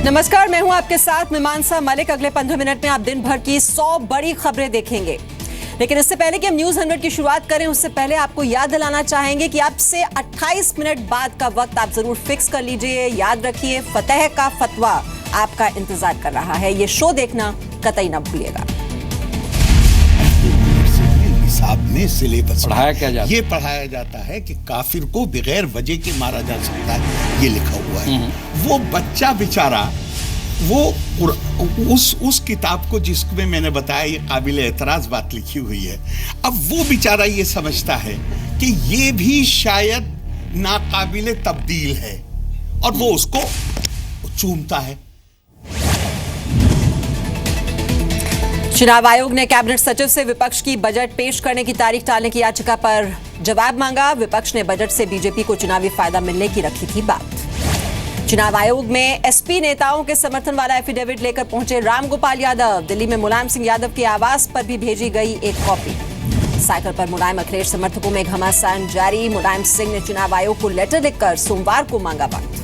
नमस्कार, मैं हूं आपके साथ मीमांसा मलिक। अगले 15 मिनट में आप दिन भर की 100 बड़ी खबरें देखेंगे। लेकिन इससे पहले कि हम न्यूज 100 की शुरुआत करें, उससे पहले आपको याद दिलाना चाहेंगे कि अब से 28 मिनट बाद का वक्त आप जरूर फिक्स कर लीजिए। याद रखिए, फतेह का फतवा आपका इंतजार कर रहा है। ये शो देखना कतई ना भूलिएगा। हिसाब में सिलेबस पढ़ाया क्या जाता है? ये पढ़ाया जाता है कि काफिर को बगैर वजह के मारा जा सकता है, ये लिखा हुआ है। वो बच्चा बेचारा वो उस किताब को जिसमें मैंने बताया ये काबिल एतराज बात लिखी हुई है, अब वो बेचारा ये समझता है कि ये भी शायद नाकाबिल तब्दील है और वो उसको चूमता है। चुनाव आयोग ने कैबिनेट सचिव से विपक्ष की बजट पेश करने की तारीख टालने की याचिका पर जवाब मांगा। विपक्ष ने बजट से बीजेपी को चुनावी फायदा मिलने की रखी थी बात। चुनाव आयोग में एसपी नेताओं के समर्थन वाला एफिडेविट लेकर पहुंचे रामगोपाल यादव। दिल्ली में मुलायम सिंह यादव के आवास पर भी भेजी गई एक कॉपी। साइकिल पर मुलायम अखिलेश समर्थकों में घमासान जारी। मुलायम सिंह ने चुनाव आयोग को लेटर लिखकर सोमवार को मांगा वक्त।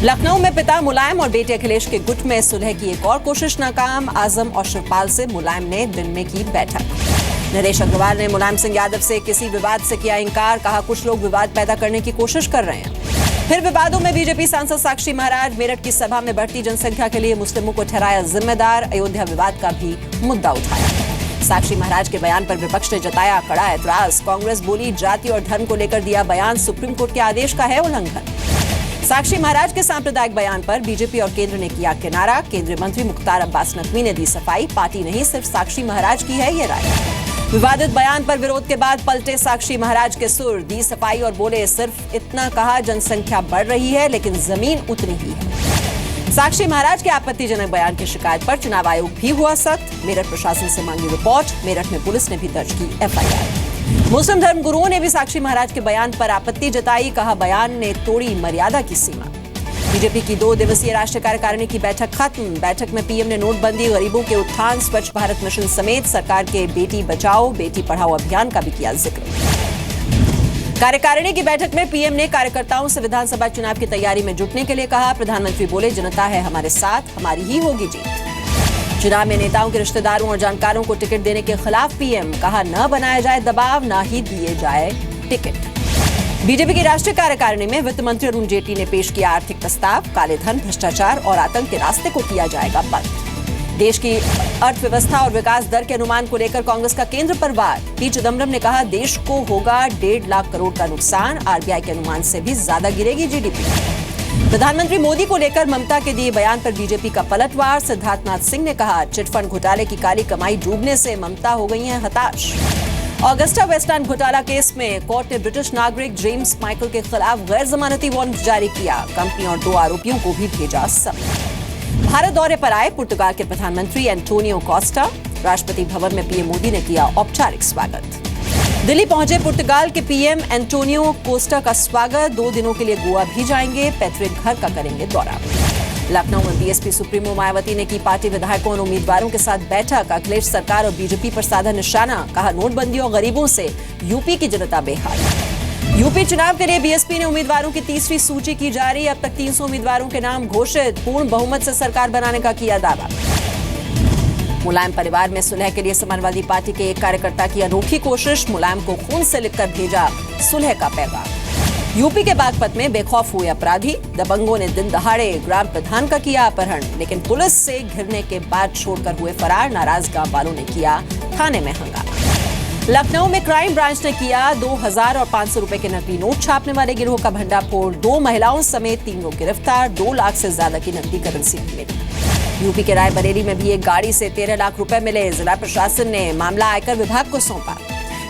लखनऊ में पिता मुलायम और बेटे अखिलेश के गुट में सुलह की एक और कोशिश नाकाम। आजम और शिवपाल से मुलायम ने दिन में की बैठक। नरेश अग्रवाल ने मुलायम सिंह यादव से किसी विवाद से किया इंकार। कहा, कुछ लोग विवाद पैदा करने की कोशिश कर रहे हैं। फिर विवादों में बीजेपी सांसद साक्षी महाराज। मेरठ की सभा में बढ़ती जनसंख्या के लिए मुस्लिमों को ठहराया जिम्मेदार। अयोध्या विवाद का भी मुद्दा उठाया। साक्षी महाराज के बयान पर विपक्ष ने जताया कड़ा ऐतराज। कांग्रेस बोली, जाति और धर्म को लेकर दिया बयान सुप्रीम कोर्ट के आदेश का है उल्लंघन। साक्षी महाराज के सांप्रदायिक बयान पर बीजेपी और केंद्र ने किया किनारा। केंद्रीय मंत्री मुख्तार अब्बास नकवी ने दी सफाई। पार्टी नहीं, सिर्फ साक्षी महाराज की है ये राय। विवादित बयान पर विरोध के बाद पलटे साक्षी महाराज के सुर। दी सफाई और बोले, सिर्फ इतना कहा जनसंख्या बढ़ रही है लेकिन जमीन उतनी ही है। साक्षी महाराज के आपत्तिजनक बयान की शिकायत पर चुनाव आयोग भी हुआ सख्त। मेरठ प्रशासन से मांगी रिपोर्ट। मेरठ में पुलिस ने भी दर्ज की एफआईआर। मुस्लिम धर्म गुरुओं ने भी साक्षी महाराज के बयान पर आपत्ति जताई। कहा, बयान ने तोड़ी मर्यादा की सीमा। बीजेपी की 2 दिवसीय राष्ट्रीय कार्यकारिणी की बैठक खत्म। बैठक में पीएम ने नोटबंदी, गरीबों के उत्थान, स्वच्छ भारत मिशन समेत सरकार के बेटी बचाओ बेटी पढ़ाओ अभियान का भी किया जिक्र। कार्यकारिणी की बैठक में पीएम ने कार्यकर्ताओं से विधानसभा चुनाव की तैयारी में जुटने के लिए कहा। प्रधानमंत्री बोले, जनता है हमारे साथ, हमारी ही होगी जीत। चुनाव में नेताओं के रिश्तेदारों और जानकारों को टिकट देने के खिलाफ पीएम। कहा, न बनाया जाए दबाव, न ही दिए जाए टिकट। बीजेपी की राष्ट्रीय कार्यकारिणी में वित्त मंत्री अरुण जेटली ने पेश किया आर्थिक प्रस्ताव। काले धन, भ्रष्टाचार और आतंक के रास्ते को किया जाएगा बंद। देश की अर्थव्यवस्था और विकास दर के अनुमान को लेकर कांग्रेस का केंद्र पर वार। पी चिदम्बरम ने कहा, देश को होगा 1.5 लाख करोड़ का नुकसान। आरबीआई के अनुमान से भी ज्यादा गिरेगी जीडीपी। प्रधानमंत्री मोदी को लेकर ममता के दिए बयान पर बीजेपी का पलटवार। सिद्धार्थनाथ सिंह ने कहा, चिटफंड घोटाले की काली कमाई डूबने से ममता हो गई हैं हताश। ऑगस्टा वेस्टलैंड घोटाला केस में कोर्ट ने ब्रिटिश नागरिक जेम्स माइकल के खिलाफ गैर जमानती वारंट जारी किया। कंपनी और 2 आरोपियों को भी भेजा समेत। भारत दौरे पर आए पुर्तगाल के प्रधानमंत्री एंटोनियो कोस्टा। राष्ट्रपति भवन में पीएम मोदी ने किया औपचारिक स्वागत। दिल्ली पहुंचे पुर्तगाल के पीएम एंटोनियो कोस्टा का स्वागत। 2 दिनों के लिए गोवा भी जाएंगे। पैतृक घर का करेंगे दौरा। लखनऊ में बीएसपी सुप्रीमो मायावती ने की पार्टी विधायकों और उम्मीदवारों के साथ बैठक। अखिलेश सरकार और बीजेपी पर साधा निशाना। कहा, नोटबंदी और गरीबों से यूपी की जनता बेहाल। यूपी चुनाव के लिए बीएसपी ने उम्मीदवारों की तीसरी सूची की जारी। अब तक 300 उम्मीदवारों के नाम घोषित। पूर्ण बहुमत से सरकार बनाने का किया दावा। मुलायम परिवार में सुलह के लिए समाजवादी पार्टी के एक कार्यकर्ता की अनोखी कोशिश। मुलायम को खून से लिखकर भेजा सुलह का पैगाम। यूपी के बागपत में बेखौफ हुए अपराधी। दबंगों ने दिन दहाड़े ग्राम प्रधान का किया अपहरण, लेकिन पुलिस से घिरने के बाद छोड़कर हुए फरार। नाराज गांव वालों ने किया थाने में हंगामा। लखनऊ में क्राइम ब्रांच ने किया 2000 और 500 रुपए के नकली नोट छापने वाले गिरोह का भंडाफोड़। 2 महिलाओं समेत 3 लोग गिरफ्तार। 2 लाख से ज्यादा की नकदी करेंसी मिली। यूपी के रायबरेली में भी एक गाड़ी से 13 लाख रुपए मिले। जिला प्रशासन ने मामला आयकर विभाग को सौंपा।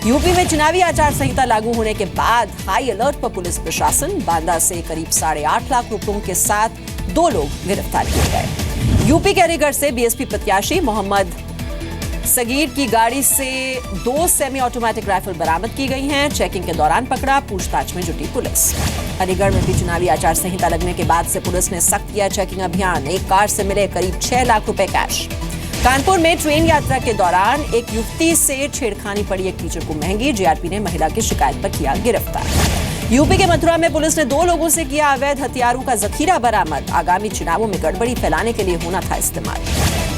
यूपी में चुनावी आचार संहिता लागू होने के बाद हाई अलर्ट पर पुलिस प्रशासन। बांदा से करीब 8.5 लाख रुपयों के साथ 2 लोग गिरफ्तार किए गए। यूपी के अलीगढ़ से बीएसपी प्रत्याशी मोहम्मद सगीर की गाड़ी से 2 सेमी ऑटोमेटिक राइफल बरामद की गई हैं। चेकिंग के दौरान पकड़ा। पूछताछ में जुटी पुलिस। अलीगढ़ में भी चुनावी आचार संहिता लगने के बाद से पुलिस ने सख्त किया चेकिंग अभियान। एक कार से मिले करीब 6 लाख रुपए कैश। कानपुर में ट्रेन यात्रा के दौरान एक युवती से छेड़खानी पड़ी एक टीचर को महंगी। जीआरपी ने महिला की शिकायत पर किया गिरफ्तार। यूपी के मथुरा में पुलिस ने 2 लोगों से किया अवैध हथियारों का जखीरा बरामद। आगामी चुनावों में गड़बड़ी फैलाने के लिए होना था इस्तेमाल।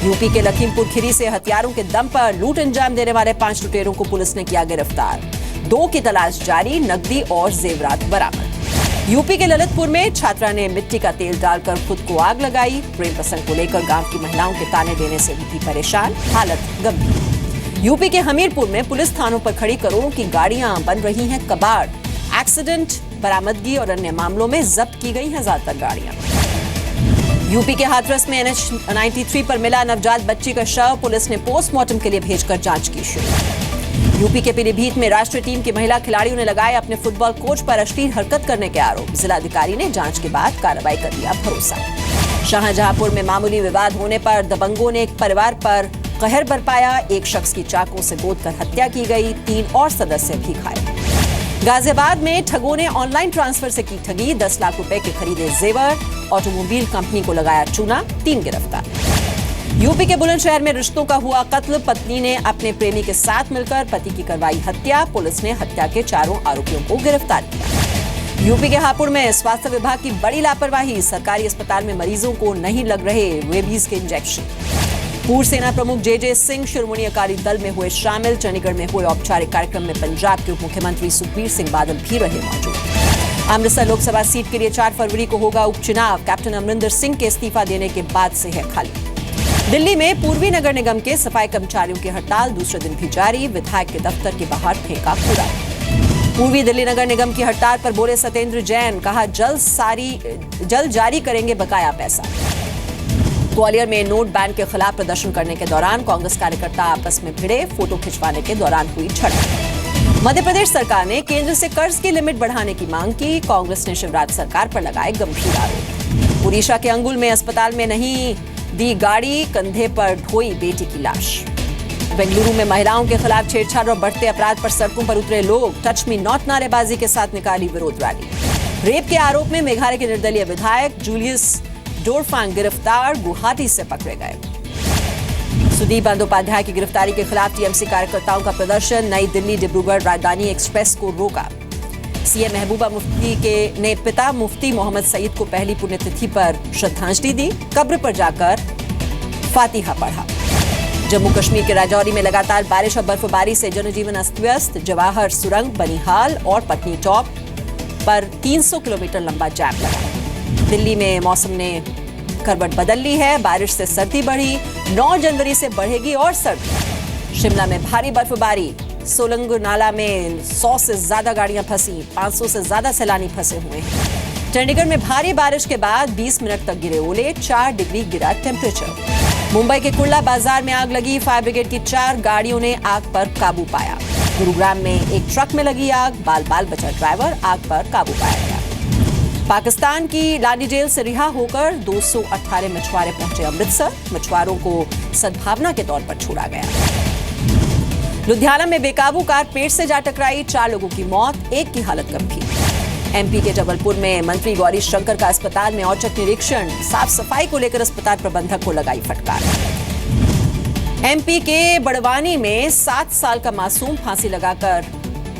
यूपी के लखीमपुर खीरी से हथियारों के दम पर लूट अंजाम देने वाले 5 लुटेरों को पुलिस ने किया गिरफ्तार। 2 की तलाश जारी, नकदी और जेवरात बरामद। यूपी के ललितपुर में छात्रा ने मिट्टी का तेल डालकर खुद को आग लगाई। प्रेम प्रसंग को लेकर गांव की महिलाओं के ताने देने से भी परेशान, हालत गंभीर। यूपी के हमीरपुर में पुलिस थानों पर खड़ी करोड़ों की गाड़ियां बन रही हैं कबाड़। एक्सीडेंट, बरामदगी और अन्य मामलों में जब्त की गई हैं ज्यादातर गाड़ियां। यूपी के हाथरस में NH 93 पर मिला नवजात बच्ची का शव, पुलिस ने पोस्टमार्टम के लिए भेजकर जांच की शुरू। यूपी के पीलीभीत में राष्ट्रीय टीम की महिला खिलाड़ियों ने लगाए अपने फुटबॉल कोच पर अश्लील हरकत करने के आरोप। जिलाधिकारी ने जांच के बाद कार्रवाई कर दिया भरोसा। शाहजहांपुर में मामूली विवाद होने पर दबंगों ने एक परिवार पर कहर बरपाया। एक शख्स की चाकू से गोदकर हत्या की गई, 3 और सदस्य भी घायल। गाजियाबाद में ठगों ने ऑनलाइन ट्रांसफर से की ठगी, 10 लाख रुपए के खरीदे जेवर। ऑटोमोबाइल कंपनी को लगाया चूना, 3 गिरफ्तार। यूपी के बुलंदशहर में रिश्तों का हुआ कत्ल, पत्नी ने अपने प्रेमी के साथ मिलकर पति की करवाई हत्या। पुलिस ने हत्या के 4 आरोपियों को गिरफ्तार किया। यूपी के हापुड़ में स्वास्थ्य विभाग की बड़ी लापरवाही, सरकारी अस्पताल में मरीजों को नहीं लग रहे रेबीज के इंजेक्शन। पूर्व सेना प्रमुख JJ सिंह शिरोमणि अकाली दल में हुए शामिल। चंडीगढ़ में हुए औपचारिक कार्यक्रम में पंजाब के उप मुख्यमंत्री सुखबीर सिंह बादल भी रहे मौजूद। अमृतसर लोकसभा सीट के लिए 4 फरवरी को होगा उपचुनाव। कैप्टन अमरिंदर सिंह के इस्तीफा देने के बाद से है खाली। दिल्ली में पूर्वी नगर निगम के सफाई कर्मचारियों की हड़ताल दूसरे दिन भी जारी। विधायक के दफ्तर के बाहर फेंका कूड़ा। पूर्वी दिल्ली नगर निगम की हड़ताल पर बोले सत्येंद्र जैन, कहा जल्द जारी करेंगे बकाया पैसा। ग्वालियर में नोट बैन के खिलाफ प्रदर्शन करने के दौरान कांग्रेस कार्यकर्ता आपस में भिड़े, फोटो खिंचवाने के दौरान हुई झड़प। मध्य प्रदेश सरकार ने केंद्र से कर्ज की लिमिट बढ़ाने की मांग की। कांग्रेस ने शिवराज सरकार पर लगाए गंभीर आरोप। उड़ीसा के अंगुल में अस्पताल में नहीं दी गाड़ी, कंधे पर ढोई बेटी की लाश। बेंगलुरु में महिलाओं के खिलाफ छेड़छाड़ और बढ़ते अपराध पर सड़कों पर उतरे लोग। टच मी नॉट नारेबाजी के साथ निकाली विरोध रैली। रेप के आरोप में मेघालय के निर्दलीय विधायक जूलियस डोरफांग गिरफ्तार, गुवाहाटी से पकड़े गए। सुदीप बंदोपाध्याय की गिरफ्तारी के खिलाफ टीएमसी कार्यकर्ताओं का प्रदर्शन। नई दिल्ली डिब्रूगढ़ राजधानी एक्सप्रेस को रोका। सीएम महबूबा मुफ्ती ने पिता मुफ्ती मोहम्मद सईद को पहली पुण्यतिथि पर श्रद्धांजलि दी। कब्र पर जाकर फातिहा पढ़ा। जम्मू कश्मीर के राजौरी में लगातार बारिश और बर्फबारी से जनजीवन अस्त व्यस्त। जवाहर सुरंग, बनिहाल और पटनी टॉप पर 300 किलोमीटर लंबा जाम लगा। दिल्ली में मौसम ने करवट बदल ली है, बारिश से सर्दी बढ़ी। 9 जनवरी से बढ़ेगी और सर्दी। शिमला में भारी बर्फबारी। सोलंग नाला में 100 से ज्यादा गाड़ियां फंसी, 500 से ज्यादा सैलानी फंसे हुए हैं। चंडीगढ़ में भारी बारिश के बाद 20 मिनट तक गिरे ओले, 4 डिग्री गिरा टेम्परेचर। मुंबई के कुर्ला बाजार में आग लगी, फायर ब्रिगेड की 4 गाड़ियों ने आग पर काबू पाया। गुरुग्राम में एक ट्रक में लगी आग, बाल बचा ड्राइवर, आग पर काबू पाया गया। पाकिस्तान की लाडी जेल से रिहा होकर 218 मछुआरे पहुंचे अमृतसर। मछुआरों को सद्भावना के तौर पर छोड़ा गया। लुधियाना में बेकाबू कार पेड़ से जा टकराई, 4 लोगों की मौत, 1 की हालत गंभीर। एमपी के जबलपुर में मंत्री गौरी शंकर का अस्पताल में औचक निरीक्षण। साफ सफाई को लेकर अस्पताल प्रबंधक को लगाई फटकार। एमपी के बड़वानी में 7 साल का मासूम फांसी लगाकर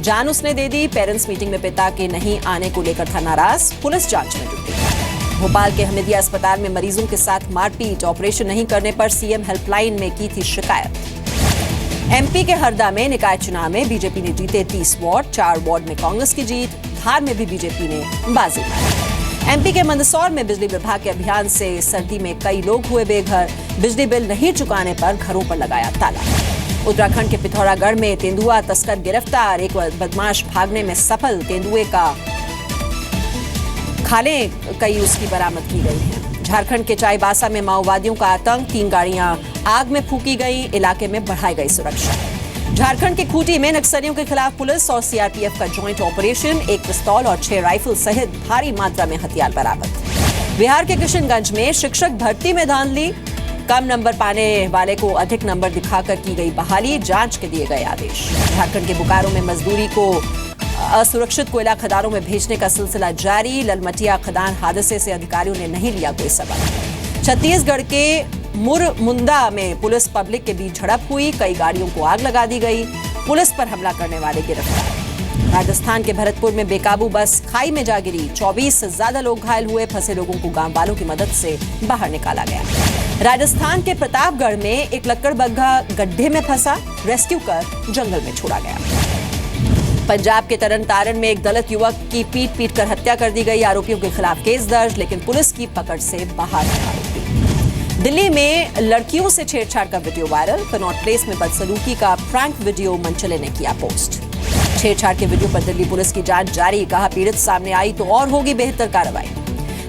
जान उसने दे दी। पेरेंट्स मीटिंग में पिता के नहीं आने को लेकर था नाराज, पुलिस जांच में जुटी। भोपाल के हमीदिया अस्पताल में मरीजों के साथ मारपीट, ऑपरेशन नहीं करने पर सीएम हेल्पलाइन में की थी शिकायत। एमपी के हरदा में निकाय चुनाव में बीजेपी ने जीते 30 वार्ड, 4 वार्ड में कांग्रेस की जीत। धार में भी बीजेपी ने बाजी मारी। एमपी के मंदसौर में बिजली विभाग के अभियान से सर्दी में कई लोग हुए बेघर। बिजली बिल नहीं चुकाने पर घरों पर लगाया ताला। उत्तराखंड के पिथौरागढ़ में तेंदुआ तस्कर गिरफ्तार, एक बदमाश भागने में सफल। तेंदुए का खालें कई उसकी बरामद की गई हैं। झारखंड के चाईबासा में माओवादियों का आतंक, 3 गाड़ियां आग में फूंकी गई, इलाके में बढ़ाई गई सुरक्षा। झारखंड के खूंटी में नक्सलियों के खिलाफ पुलिस और सीआरपीएफ का ज्वाइंट ऑपरेशन, 1 पिस्तौल और 6 राइफल सहित भारी मात्रा में हथियार बरामद। बिहार के किशनगंज में शिक्षक भर्ती में धांधली, कम नंबर पाने वाले को अधिक नंबर दिखाकर की गई बहाली, जांच के दिए गए आदेश। झारखंड के बोकारो में मजदूरी को असुरक्षित कोयला खदानों में भेजने का सिलसिला जारी। ललमटिया खदान हादसे से अधिकारियों ने नहीं लिया कोई सबक। छत्तीसगढ़ के मुरमुंदा में पुलिस पब्लिक के बीच झड़प हुई, कई गाड़ियों को आग लगा दी गई। पुलिस पर हमला करने वाले गिरफ्तार। राजस्थान के भरतपुर में बेकाबू बस खाई में जा गिरी, 24 से ज्यादा लोग घायल हुए, फंसे लोगों को गांव वालों की मदद से बाहर निकाला गया। राजस्थान के प्रतापगढ़ में एक लक्कड़बग्घा गड्ढे में फंसा, रेस्क्यू कर जंगल में छोड़ा गया। पंजाब के तरन तारण में एक दलित युवक की पीट कर हत्या कर दी गई, आरोपियों के खिलाफ केस दर्ज, लेकिन पुलिस की पकड़ से बाहर है आरोपी। दिल्ली में लड़कियों से छेड़छाड़ का वीडियो वायरल, कनॉट प्लेस में बदसलूकी का प्रैंक वीडियो मनचले ने किया पोस्ट। छेड़छाड़ के वीडियो पर दिल्ली पुलिस की जांच जारी, कहा पीड़ित सामने आई तो और होगी बेहतर कार्रवाई।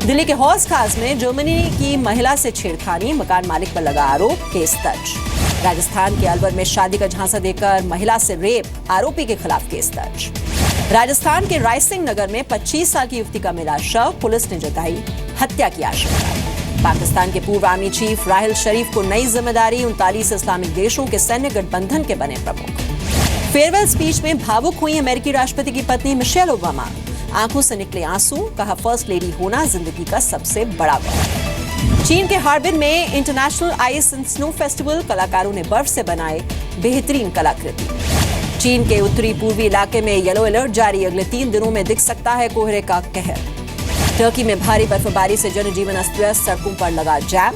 दिल्ली के हौज खास में जर्मनी की महिला से छेड़खानी, मकान मालिक पर लगा आरोप, केस दर्ज। राजस्थान के अलवर में शादी का झांसा देकर महिला से रेप, आरोपी के खिलाफ केस दर्ज। राजस्थान के रायसिंह नगर में 25 साल की युवती का मिला शव, पुलिस ने जताई हत्या की आशंका। पाकिस्तान के पूर्व आर्मी चीफ राहिल शरीफ को नई जिम्मेदारी, 39 इस्लामिक देशों के सैन्य गठबंधन के बने प्रमुख। फेयरवेल स्पीच में भावुक हुई अमेरिकी राष्ट्रपति की पत्नी मिशेल ओबामा, आंखों से निकले आंसू, कहा फर्स्ट लेडी होना जिंदगी का सबसे बड़ा गौरव। चीन के हार्बिन में international ice and snow festival, कलाकारों ने बर्फ से बनाए बेहतरीन कलाकृति। चीन के उत्तरी पूर्वी इलाके में येलो अलर्ट जारी, अगले 3 दिनों में दिख सकता है कोहरे का कहर। टर्की में भारी बर्फबारी से जनजीवन अस्त व्यस्त, सड़कों पर लगा जैम।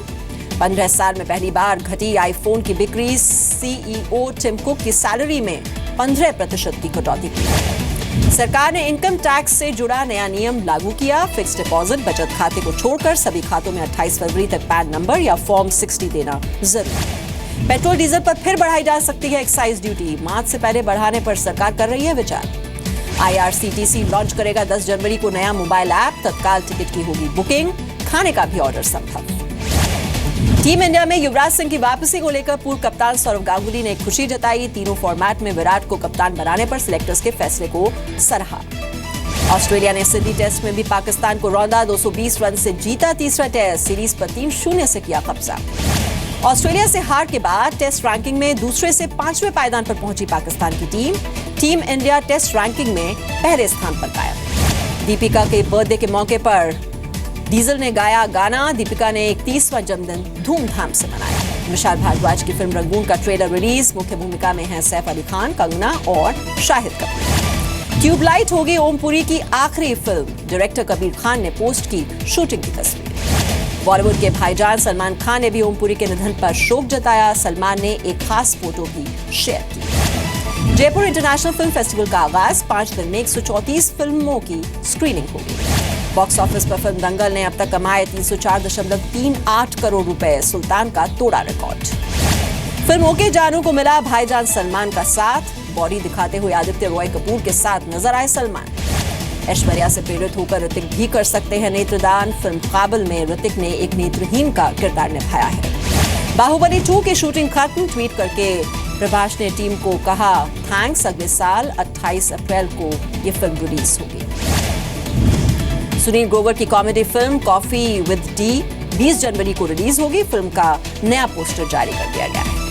15 साल में पहली बार घटी आईफोन की बिक्री, सीईओ टिम कुक की सैलरी में 15% की कटौती की। सरकार ने इनकम टैक्स से जुड़ा नया नियम लागू किया, फिक्स्ड डिपॉजिट बचत खाते को छोड़कर सभी खातों में 28 फरवरी तक पैन नंबर या फॉर्म 60 देना जरूरी। पेट्रोल डीजल पर फिर बढ़ाई जा सकती है एक्साइज ड्यूटी, मार्च से पहले बढ़ाने पर सरकार कर रही है विचार। IRCTC लॉन्च करेगा 10 जनवरी को नया मोबाइल ऐप, तत्काल टिकट की होगी बुकिंग, खाने का भी ऑर्डर संभव। टीम इंडिया में युवराज सिंह की वापसी को लेकर पूर्व कप्तान सौरव गांगुली ने खुशी जताई, तीनों फॉर्मेट में विराट को कप्तान बनाने पर सिलेक्टर्स के फैसले को सराहा। ऑस्ट्रेलिया ने सिडनी टेस्ट में भी पाकिस्तान को रौंदा, 220 रन से जीता तीसरा टेस्ट, सीरीज पर 3-0 से किया कब्जा। ऑस्ट्रेलिया से हार के बाद टेस्ट रैंकिंग में दूसरे से 5वें पायदान पर पहुंची पाकिस्तान की टीम इंडिया टेस्ट रैंकिंग में पहले स्थान पर कायम। दीपिका के बर्थडे के मौके पर डीजल ने गाया गाना, दीपिका ने 31वां जन्मदिन धूमधाम से मनाया। विशाल भारद्वाज की फिल्म रंगून का ट्रेलर रिलीज, मुख्य भूमिका में हैं सैफ अली खान, कंगना और शाहिद कपूर। ट्यूबलाइट होगी ओम पुरी की आखिरी फिल्म, डायरेक्टर कबीर खान ने पोस्ट की शूटिंग की तस्वीर। बॉलीवुड के भाईजान सलमान खान ने भी ओम पुरी के निधन पर शोक जताया, सलमान ने एक खास फोटो भी शेयर की। जयपुर इंटरनेशनल फिल्म फेस्टिवल का आगाज, 5 दिन में 134 फिल्मों की स्क्रीनिंग होगी। बॉक्स ऑफिस पर फिल्म दंगल ने अब तक कमाए 304.38 करोड़ रुपए, सुल्तान का तोड़ा रिकॉर्ड। फिल्म ओके जानू को मिला भाईजान सलमान का साथ, बॉडी दिखाते हुए आदित्य रॉय कपूर के साथ नजर आए सलमान। ऐश्वर्या से प्रेरित होकर ऋतिक भी कर सकते हैं नेत्रदान, फिल्म काबिल में ऋतिक ने एक नेत्रहीन का किरदार निभाया है। बाहुबली 2 की शूटिंग खत्म, ट्वीट करके प्रभास ने टीम को कहा थैंक्स, अगले साल 28 अप्रैल को ये फिल्म रिलीज होगी। सुनील ग्रोवर की comedy film coffee with D 20 जनवरी को रिलीज होगी, फिल्म का नया पोस्टर जारी कर दिया गया है।